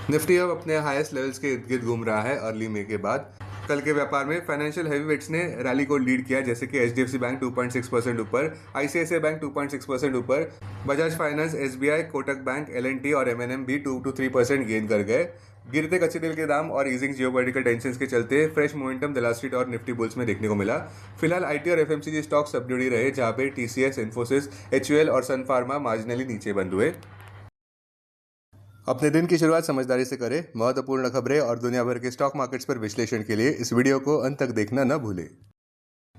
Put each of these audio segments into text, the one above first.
Nifty अब अपने highest levels के इर्द गिर्द घूम रहा है अर्ली मे के बाद। कल के व्यापार में फाइनेंशियल हैवीवेट्स ने रैली को लीड किया, जैसे कि एचडीएफसी बैंक 2.6% ऊपर, आईसीआईसीआई बैंक 2.6% ऊपर, Bajaj finance, SBI, Kotak bank, LNT और एमएनएम भी 2 to 3% गेन कर गए। गिरते कच्चे तेल के दाम और ईजिंग जियोपॉलिटिकल टेंशंस के चलते फ्रेश मोमेंटम दलाल स्ट्रीट और निफ्टी बुल्स में देखने को मिला। फिलहाल आईटी और एफएमसीजी स्टॉक सबड्यूड ही रहे, जहां पे टीसीएस, इन्फोसिस, एचयूएल और सन फार्मा मार्जिनली नीचे बंद हुए। अपने दिन की शुरुआत समझदारी से करें। महत्वपूर्ण खबरें और दुनिया भर के स्टॉक मार्केट्स पर विश्लेषण के लिए इस वीडियो को अंत तक देखना न भूलें।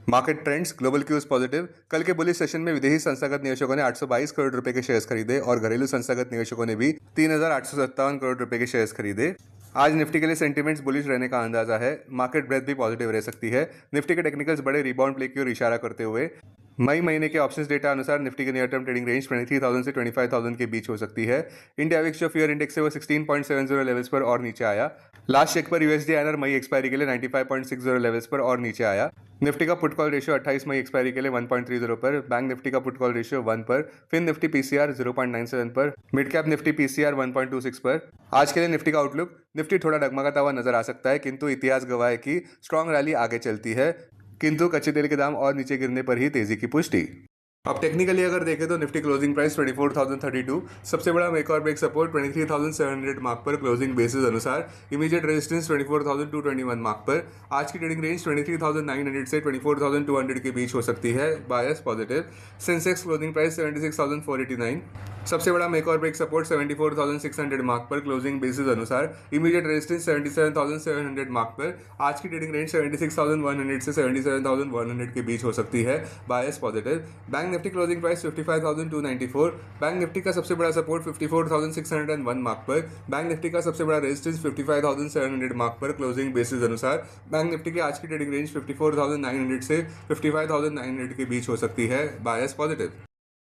Market trends, global cues positive. कल के बुलिश सेशन में विदेशी संस्थागत निवेशकों ने 822 करोड़ रुपए के शेयर्स खरीदे और घरेलू संस्थागत निवेशकों ने भी 3857 करोड़ रुपए के शेयर्स खरीदे। आज निफ्टी के लिए सेंटीमेंट्स बुलिश रहने का अंदाजा है। मार्केट ब्रेथ भी पॉजिटिव रह सकती है। निफ्टी के टेक्निकल्स बड़े रिबाउंड प्ले की ओर इशारा करते हुए मई महीने के ऑप्शंस डेटा अनुसार निफ्टी के नियर टर्म ट्रेडिंग रेंज 23,000 से 25,000 के बीच हो सकती है। इंडिया विक्स जो फियर इंडेक्स है वो 16.70 लेवल्स पर और नीचे आया। लास्ट चेक पर यूएसडी आईएनआर मई एक्सपायरी के लिए 95.60 लेवल्स पर और नीचे आया। निफ्टी का पुट कॉल रेशियो 28 मई एक्सपायरी के लिए 1.30 पर, बैंक निफ्टी का पुट कॉल रेशियो 1 पर, फिन निफ्टी पीसीआर 0.97 पर, मिड कैप निफ्टी पीसीआर 1.26 पर। आज के लिए निफ्टी का आउटलुक, निफ्टी थोड़ा डगमगाता हुआ नजर आ सकता है, किंतु इतिहास गवाह है कि स्ट्रॉन्ग रैली आगे चलती है, किंतु कच्चे तेल के दाम और नीचे गिरने पर ही तेजी की पुष्टि। अब टेक्निकली अगर देखें तो निफ्टी क्लोजिंग प्राइस 24,032, सबसे बड़ा मेक और ब्रेक सपोर्ट 23,700 मार्क पर क्लोजिंग बेसिस अनुसार, इमीडिएट रेजिस्टेंस 24,221 मार्क पर। आज की ट्रेडिंग रेंज 23,900 से 24,200 के बीच हो सकती है, bias positive. Sensex closing price 76,489, सबसे बड़ा मेक और ब्रेक सपोर्ट 74,600 मार्क पर क्लोजिंग बेसिस अनुसार, इमीडिएट रेजिस्टेंस 77,700 मार्क पर। आज की ट्रेडिंग रेंज 76,100 से 77,100 के बीच हो सकती है, bias positive. Bank Nifty closing price 55,294, bank Nifty का सबसे बड़ा सपोर्ट 54,601 मार्क पर, बैंक निफ्टी का सबसे बड़ा रेजिस्टेंस 55,700 मार्क पर क्लोजिंग बेसिस अनुसार, बैंक निफ्टी की आज की ट्रेडिंग रेंज 54,900 से 55,900 के बीच हो सकती है, बायस पॉजिटिव।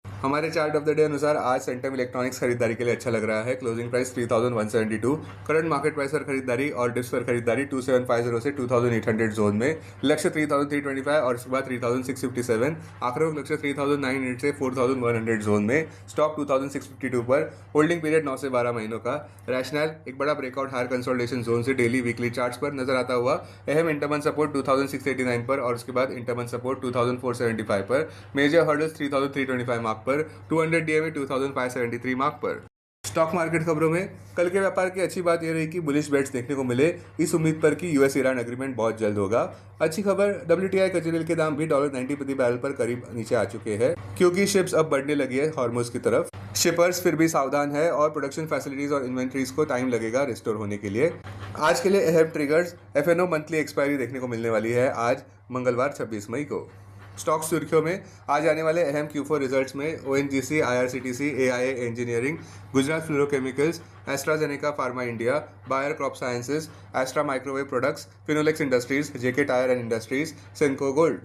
हमारे चार्ट ऑफ द डे अनुसार आज सेंटम इलेक्ट्रॉनिक्स खरीदारी के लिए अच्छा लग रहा है। Closing price 3,172, current market price पर खरीदारी और डिप्स पर खरीदारी 2,750 से 2,800 जोन में, लक्ष्य 3,325 और उसके बाद 3,657, आखिरी लक्ष्य 3,900 से 4,100 जोन में, स्टॉक 2,652 पर, होल्डिंग पीरियड 9 से 12 महीनों का। रैशनल एक बड़ा ब्रेकआउट हायर कंसोलिडेशन जोन से डेली वीकली चार्ट्स पर नजर आता हुआ। अहम इंटरमन सपोर्ट 2,689 पर और उसके बाद इंटरमन सपोर्ट 2,475 पर। मेजर हर्डल्स 3,325 मार्क पर, 200 डीएमए 2,573 मार्क पर। स्टॉक मार्केट खबरों में कल के व्यापार की अच्छी बात यह रही कि बुलिश बेट्स देखने को मिले, इस उम्मीद पर कि यूएस ईरान एग्रीमेंट बहुत जल्द होगा। अच्छी खबर, डब्ल्यूटीआई कच्चे तेल के दाम भी $90 प्रति बैरल पर करीब नीचे आ चुके हैं, क्योंकि शिप्स अब बढ़ने लगी है हॉर्मुज की तरफ। शिपर्स फिर भी सावधान है और प्रोडक्शन फैसिलिटीज और इन्वेंट्रीज को टाइम लगेगा रिस्टोर होने के लिए। आज के लिए अहम ट्रिगर्स, एफएनओ मंथली एक्सपायरी देखने को मिलने वाली है आज मंगलवार 26 मई को। स्टॉक सुर्खियों में आज आने वाले अहम Q4 रिजल्ट्स में ONGC, IRCTC, AIA engineering, Gujarat fluorochemicals, AstraZeneca pharma India, Bayer crop sciences, Astra microwave products, Finolex industries, JK tyre and industries, Senco gold.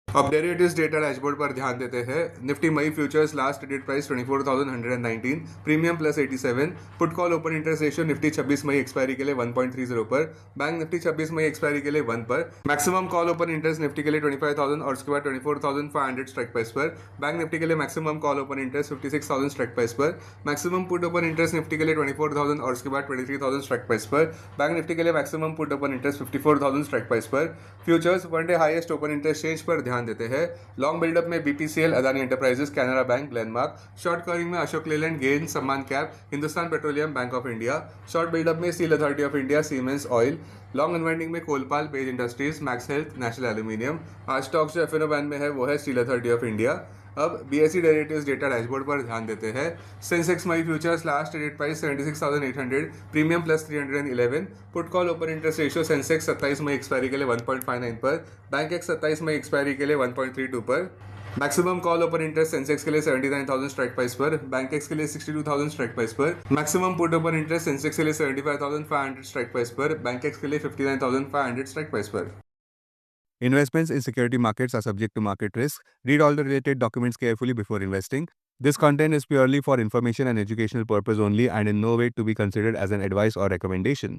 अब डेरिवेटिव्स डेटा डैशबोर्ड पर ध्यान देते हैं। Nifty May futures last traded price 24,119, premium plus 87, put call open interest ratio Nifty 26 May expiry के लिए 1.30 पर, bank Nifty 26 May expiry के लिए 1 पर, maximum call open interest Nifty के लिए 25,000 और उसके बाद 24,500 स्ट्राइक प्राइस पर, बैंक निफ्टी के लिए maximum call open interest 56,000 strike price पर, maximum put open interest Nifty के लिए 24,000 और उसके बाद 23,000 स्ट्राइक प्राइस पर, बैंक निफ्टी के लिए maximum put open interest 54,000 strike price पर। Futures one day highest open interest range पर ध्यान देते हैं। लॉन्ग बिल्डअप में BPCL, Adani enterprises, Canara bank, Glenmark. Short covering में Ashok Leyland, gain, Sammaan cap, Hindustan petroleum, bank of India. Short buildup में steel authority of India, Siemens oil. Long unwinding में Colpal, Page industries, Max Health, national aluminium. आज stock जो FNO ban में है वो है steel authority of India. अब BSE derivatives data dashboard पर ध्यान देते हैं। सेंसेक्स मई futures last traded price 76,800, premium plus 311, put call open interest ratio Sensex 27 मई एक्सपायरी के लिए 1.59 पर, बैंक एक्स 27 मई एक्सपायरी के लिए 1.32 पर, maximum call open interest Sensex के लिए 79,000 स्ट्राइक प्राइस पर, बैंक एक्स के लिए 62,000 स्ट्राइक प्राइस पर, maximum put open interest Sensex के लिए 75,500 स्ट्राइक प्राइस पर, बैंक एक्स के लिए 59,500 स्ट्राइक प्राइस पर। Investments in security markets are subject to market risk. Read all the related documents carefully before investing. This content is purely for information and educational purpose only and in no way to be considered as an advice or recommendation.